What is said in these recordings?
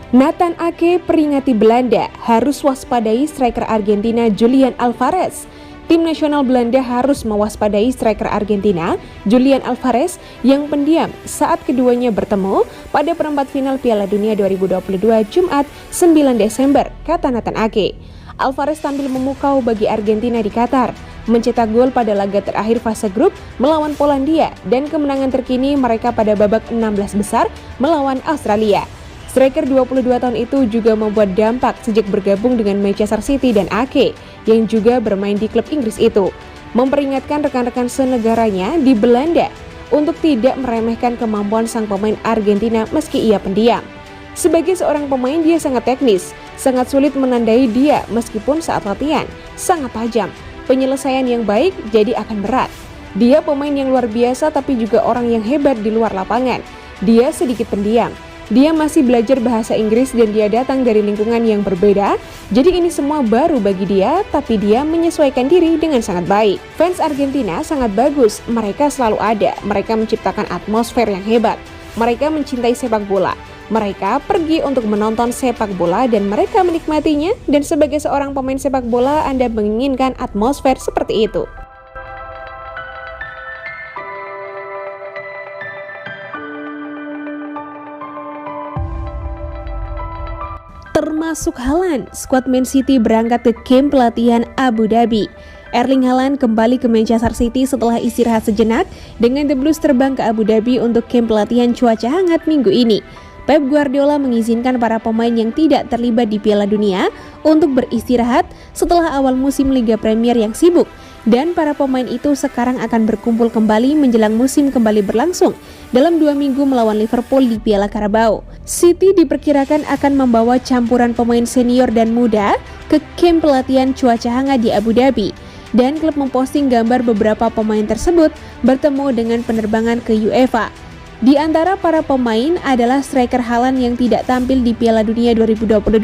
Nathan Ake peringati Belanda harus waspadai striker Argentina Julian Alvarez. Tim nasional Belanda harus mewaspadai striker Argentina Julian Alvarez yang pendiam saat keduanya bertemu pada perempat final Piala Dunia 2022 Jumat 9 Desember, kata Nathan Ake. Alvarez tampil memukau bagi Argentina di Qatar, mencetak gol pada laga terakhir fase grup melawan Polandia dan kemenangan terkini mereka pada babak 16 besar melawan Australia. Striker 22 tahun itu juga membuat dampak sejak bergabung dengan Manchester City dan Ake yang juga bermain di klub Inggris itu, memperingatkan rekan-rekan senegaranya di Belanda untuk tidak meremehkan kemampuan sang pemain Argentina meski ia pendiam. Sebagai seorang pemain dia sangat teknis, sangat sulit menandai dia meskipun saat latihan, sangat tajam, penyelesaian yang baik jadi akan berat. Dia pemain yang luar biasa tapi juga orang yang hebat di luar lapangan. Dia sedikit pendiam. Dia masih belajar bahasa Inggris dan dia datang dari lingkungan yang berbeda, jadi ini semua baru bagi dia, tapi dia menyesuaikan diri dengan sangat baik. Fans Argentina sangat bagus, mereka selalu ada, mereka menciptakan atmosfer yang hebat, mereka mencintai sepak bola, mereka pergi untuk menonton sepak bola dan mereka menikmatinya, dan sebagai seorang pemain sepak bola Anda menginginkan atmosfer seperti itu. Termasuk Haaland, skuad Man City berangkat ke camp pelatihan Abu Dhabi. Erling Haaland kembali ke Manchester City setelah istirahat sejenak dengan The Blues terbang ke Abu Dhabi untuk camp pelatihan cuaca hangat minggu ini. Pep Guardiola mengizinkan para pemain yang tidak terlibat di Piala Dunia untuk beristirahat setelah awal musim Liga Premier yang sibuk. Dan para pemain itu sekarang akan berkumpul kembali menjelang musim kembali berlangsung dalam 2 minggu melawan Liverpool di Piala Carabao. City diperkirakan akan membawa campuran pemain senior dan muda ke camp pelatihan cuaca hangat di Abu Dhabi. Dan klub memposting gambar beberapa pemain tersebut bertemu dengan penerbangan ke UEFA. Di antara para pemain adalah striker Haaland yang tidak tampil di Piala Dunia 2022.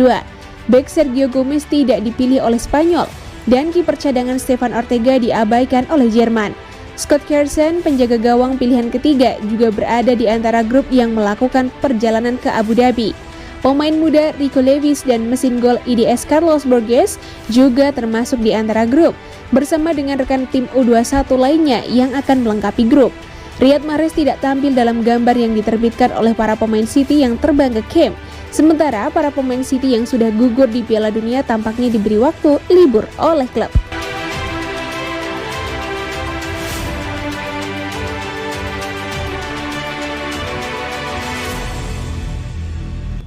Bek Sergio Gomez tidak dipilih oleh Spanyol. Dan kiper cadangan Stefan Ortega diabaikan oleh Jerman. Scott Carson, penjaga gawang pilihan ketiga, juga berada di antara grup yang melakukan perjalanan ke Abu Dhabi. Pemain muda Rico Lewis dan mesin gol IDS Carlos Borges juga termasuk di antara grup, bersama dengan rekan tim U21 lainnya yang akan melengkapi grup. Riyad Mahrez tidak tampil dalam gambar yang diterbitkan oleh para pemain City yang terbang ke camp. Sementara para pemain City yang sudah gugur di Piala Dunia tampaknya diberi waktu libur oleh klub.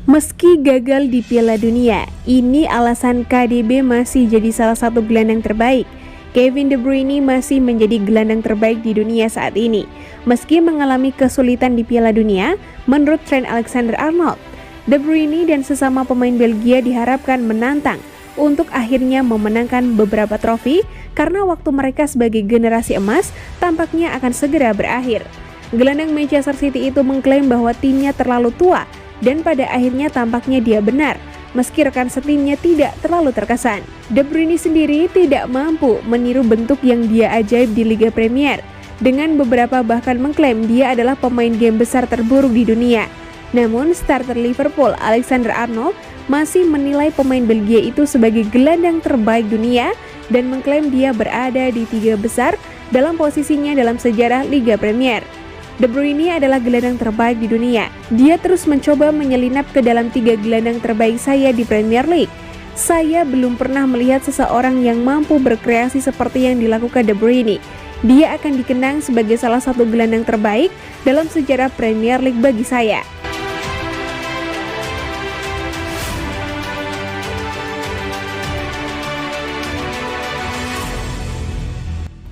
Meski gagal di Piala Dunia, ini alasan KDB masih jadi salah satu gelandang terbaik. Kevin De Bruyne masih menjadi gelandang terbaik di dunia saat ini. Meski mengalami kesulitan di Piala Dunia, menurut Trent Alexander-Arnold, De Bruyne dan sesama pemain Belgia diharapkan menantang untuk akhirnya memenangkan beberapa trofi karena waktu mereka sebagai generasi emas tampaknya akan segera berakhir. Gelandang Manchester City itu mengklaim bahwa timnya terlalu tua dan pada akhirnya tampaknya dia benar meski rekan setimnya tidak terlalu terkesan. De Bruyne sendiri tidak mampu meniru bentuk yang dia ajaib di Liga Premier. Dengan beberapa bahkan mengklaim dia adalah pemain game besar terburuk di dunia. Namun starter Liverpool Alexander-Arnold masih menilai pemain Belgia itu sebagai gelandang terbaik dunia dan mengklaim dia berada di 3 besar dalam posisinya dalam sejarah Liga Premier. De Bruyne adalah gelandang terbaik di dunia. Dia terus mencoba menyelinap ke dalam 3 gelandang terbaik saya di Premier League. Saya belum pernah melihat seseorang yang mampu berkreasi seperti yang dilakukan De Bruyne. Dia akan dikenang sebagai salah satu gelandang terbaik dalam sejarah Premier League bagi saya.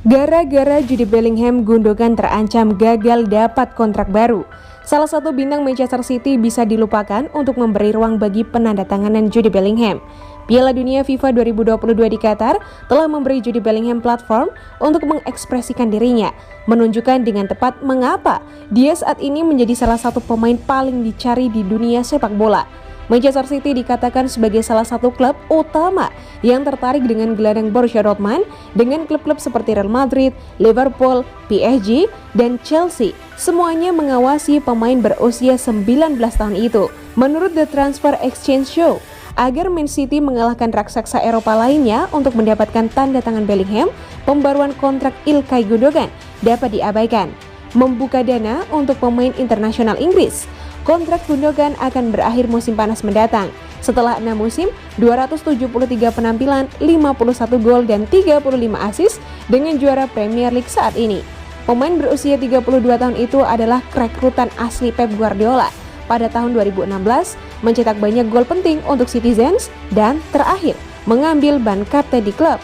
Gara-gara Jude Bellingham, Gundogan terancam gagal dapat kontrak baru. Salah satu bintang Manchester City bisa dilupakan untuk memberi ruang bagi penandatanganan Jude Bellingham. Piala Dunia FIFA 2022 di Qatar telah memberi Jude Bellingham platform untuk mengekspresikan dirinya, menunjukkan dengan tepat mengapa dia saat ini menjadi salah satu pemain paling dicari di dunia sepak bola. Manchester City dikatakan sebagai salah satu klub utama yang tertarik dengan gelandang Borussia Dortmund dengan klub-klub seperti Real Madrid, Liverpool, PSG, dan Chelsea. Semuanya mengawasi pemain berusia 19 tahun itu. Menurut The Transfer Exchange Show, agar Man City mengalahkan raksasa Eropa lainnya untuk mendapatkan tanda tangan Bellingham, pembaruan kontrak Ilkay Gundogan dapat diabaikan. Membuka dana untuk pemain internasional Inggris, kontrak Gundogan akan berakhir musim panas mendatang. Setelah 6 musim, 273 penampilan, 51 gol dan 35 assist dengan juara Premier League saat ini. Pemain berusia 32 tahun itu adalah rekrutan asli Pep Guardiola. Pada tahun 2016, mencetak banyak gol penting untuk Citizens dan terakhir mengambil ban kapten di klub.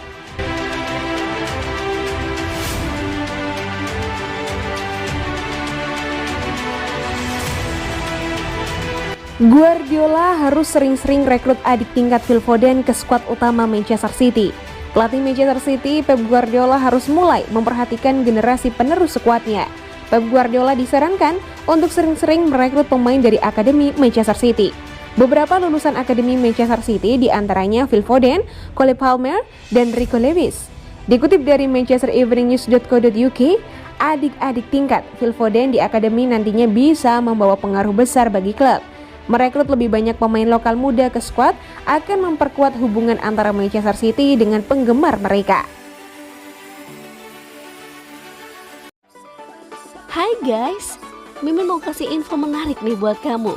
Guardiola harus sering-sering rekrut adik tingkat Phil Foden ke skuad utama Manchester City. Pelatih Manchester City, Pep Guardiola harus mulai memperhatikan generasi penerus skuadnya. Pep Guardiola disarankan untuk sering-sering merekrut pemain dari akademi Manchester City. Beberapa lulusan akademi Manchester City diantaranya Phil Foden, Cole Palmer, dan Rico Lewis. Dikutip dari manchestereveningnews.co.uk, adik-adik tingkat Phil Foden di akademi nantinya bisa membawa pengaruh besar bagi klub. Merekrut lebih banyak pemain lokal muda ke skuad akan memperkuat hubungan antara Manchester City dengan penggemar mereka. Hai guys, Mimin mau kasih info menarik nih buat kamu.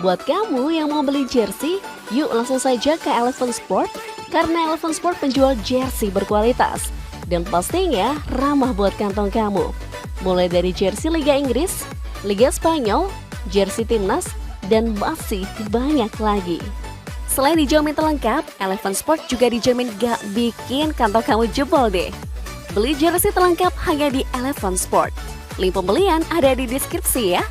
Buat kamu yang mau beli jersey, yuk langsung saja ke Eleven Sport, karena Eleven Sport penjual jersey berkualitas dan pastinya ramah buat kantong kamu. Mulai dari jersey Liga Inggris, Liga Spanyol, jersey timnas, dan masih banyak lagi. Selain dijamin terlengkap, Eleven Sport juga dijamin gak bikin kantong kamu jebol deh. Beli jersey terlengkap hanya di Eleven Sport. Link pembelian ada di deskripsi ya.